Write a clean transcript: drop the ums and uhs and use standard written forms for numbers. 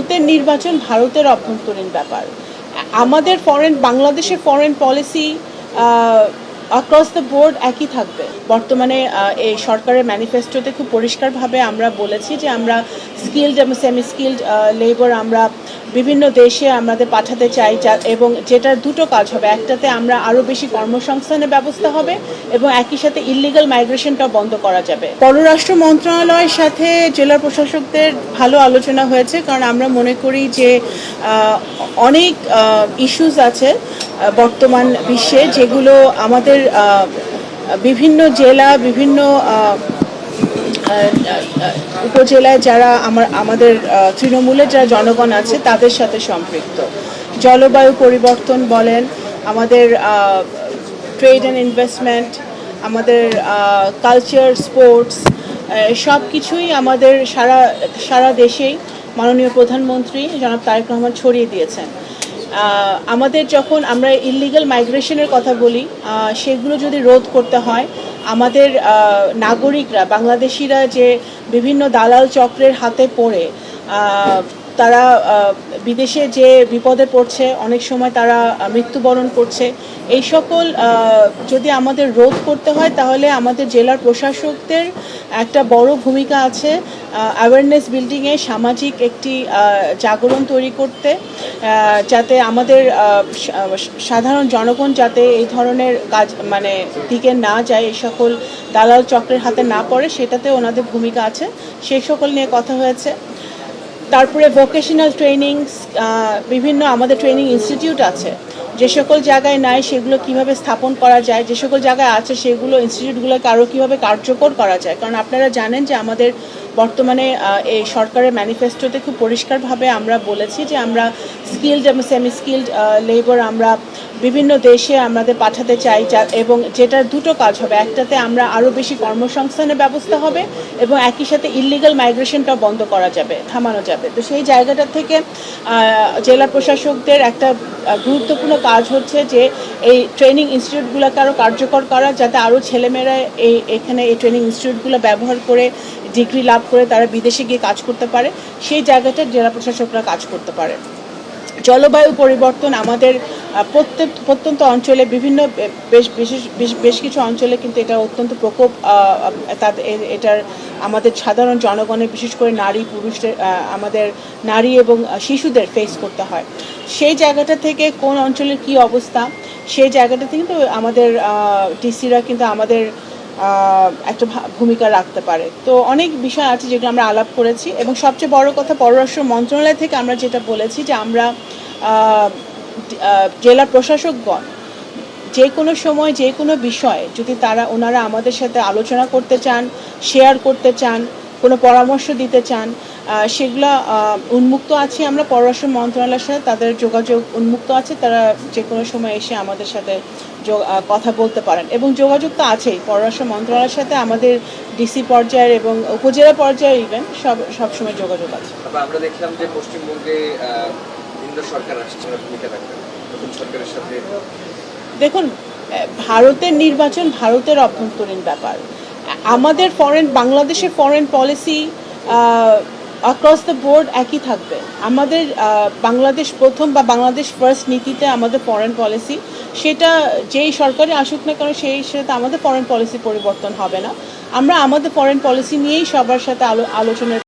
ভারতের নির্বাচন ভারতের অভ্যন্তরীণ ব্যাপার। আমাদের বাংলাদেশের foreign policy across the board একই থাকবে। বর্তমানে এই সরকারের ম্যানিফেস্টোতে খুব পরিষ্কারভাবে আমরা বলেছি যে আমরা স্কিলড এবং সেমি স্কিলড লেবার আমরা বিভিন্ন দেশে আমাদের পাঠাতে চাই, এবং যেটার দুটো কাজ হবে। একটাতে আমরা আরও বেশি কর্মসংস্থানের ব্যবস্থা হবে এবং একই সাথে ইললিগাল মাইগ্রেশনটা বন্ধ করা যাবে। পররাষ্ট্র মন্ত্রণালয়ের সাথে জেলা প্রশাসকদের ভালো আলোচনা হয়েছে, কারণ আমরা মনে করি যে অনেক ইস্যুস আছে বর্তমান বিশ্বে, যেগুলো আমাদের বিভিন্ন জেলা, বিভিন্ন উপজেলায় যারা আমাদের তৃণমূলের যারা জনগণ আছে তাদের সাথে সম্পৃক্ত। জলবায়ু পরিবর্তন বলেন, আমাদের ট্রেড অ্যান্ড ইনভেস্টমেন্ট, আমাদের কালচার, স্পোর্টস, সব কিছুই আমাদের সারা দেশেই মাননীয় প্রধানমন্ত্রী জনাব তারেক রহমান ছড়িয়ে দিয়েছেন। আমাদের যখন আমরা ইললিগাল মাইগ্রেশনের কথা বলি, সেগুলো যদি রোধ করতে হয়, আমাদের নাগরিকরা, বাংলাদেশিরা যে বিভিন্ন দালাল চক্রের হাতে পড়ে তারা বিদেশে যে বিপদে পড়ছে, অনেক সময় তারা মৃত্যুবরণ করছে, এই সকল যদি আমাদের রোধ করতে হয় তাহলে আমাদের জেলার প্রশাসকদের একটা বড় ভূমিকা আছে অ্যাওয়ারনেস বিল্ডিংয়ে, সামাজিক একটি জাগরণ তৈরি করতে, যাতে আমাদের সাধারণ জনগণ যাতে এই ধরনের কাজ দিকে না যায়, এই সকল দালাল চক্রের হাতে না পড়ে, সেটাতে ওনাদের ভূমিকা আছে। সেই সকল নিয়ে কথা হয়েছে। তারপরে ভোকেশনাল ট্রেনিং, বিভিন্ন আমাদের ট্রেনিং ইনস্টিটিউট আছে, যে সকল জায়গায় নাই সেগুলো কিভাবে স্থাপন করা যায়, যে সকল জায়গায় আছে সেগুলো ইনস্টিটিউটগুলোকে আরও কীভাবে কার্যকর করা যায়। কারণ আপনারা জানেন যে আমাদের বর্তমানে এই সরকারের ম্যানিফেস্টোতে খুব পরিষ্কারভাবে আমরা বলেছি যে আমরা স্কিলড এবং সেমি স্কিলড লেবার আমরা বিভিন্ন দেশে আমাদের পাঠাতে চাই, এবং যেটার দুটো কাজ হবে। একটাতে আমরা আরও বেশি কর্মসংস্থানের ব্যবস্থা হবে এবং একই সাথে ইললিগাল মাইগ্রেশনটা বন্ধ করা যাবে, থামানো যাবে। তো সেই জায়গাটা থেকে জেলা প্রশাসকদের একটা গুরুত্বপূর্ণ কাজ হচ্ছে যে এই ট্রেনিং ইনস্টিটিউটগুলোকে আরও কার্যকর করা, যাতে আরও ছেলেমেয়েরা এখানে এই ট্রেনিং ইনস্টিটিউটগুলো ব্যবহার করে ডিগ্রি লাভ করে তারা বিদেশে গিয়ে কাজ করতে পারে, সেই জায়গাটা জেলা প্রশাসকরা কাজ করতে পারে। জলবায়ু পরিবর্তন আমাদের প্রত্যন্ত অঞ্চলে বিভিন্ন বেশ কিছু অঞ্চলে কিন্তু এটা অত্যন্ত প্রকোপ, এটার আমাদের সাধারণ জনগণের, বিশেষ করে নারী পুরুষদের, আমাদের নারী এবং শিশুদের ফেস করতে হয়। সেই জায়গাটা থেকে কোন অঞ্চলের কি অবস্থা, সেই জায়গাটাতে কিন্তু আমাদের ডিসিরা কিন্তু আমাদের একটা ভূমিকা রাখতে পারে। তো অনেক বিষয় আছে যেগুলো আমরা আলাপ করেছি, এবং সবচেয়ে বড় কথা পররাষ্ট্র মন্ত্রণালয় থেকে আমরা যেটা বলেছি যে আমরা জেলা প্রশাসকগণ যে কোনো সময় যে কোনো বিষয় যদি ওনারা আমাদের সাথে আলোচনা করতে চান, শেয়ার করতে চান, কোনো পরামর্শ দিতে চান, সেগুলো উন্মুক্ত আছি আমরা পররাষ্ট্র মন্ত্রণালয়ের সাথে, তাদের যোগাযোগ উন্মুক্ত আছে, তারা যে কোনো সময় এসে আমাদের সাথে কথা বলতে পারেন। এবং যোগাযোগ তো আছেই পররাষ্ট্র মন্ত্রণালয়ের সাথে, আমাদের ডিসি পর্যায়ের এবং উপজেলা পর্যায়ে ইভেন সবসময় যোগাযোগ আছে। আমরা দেখলাম যে পশ্চিমবঙ্গে সরকার আসছে, ভূমিকা রাখবেন নতুন সরকারের সাথে। দেখুন, ভারতের নির্বাচন ভারতের অভ্যন্তরীণ ব্যাপার। আমাদের বাংলাদেশের foreign policy across the board একই থাকবে। আমাদের বাংলাদেশ প্রথম বা বাংলাদেশ ফার্স্ট নীতিতে আমাদের ফরেন পলিসি, সেটা যেই সরকারই আসুক না কেন সেই সাথে আমাদের ফরেন পলিসি পরিবর্তন হবে না। আমরা আমাদের ফরেন পলিসি নিয়েই সবার সাথে আলোচনা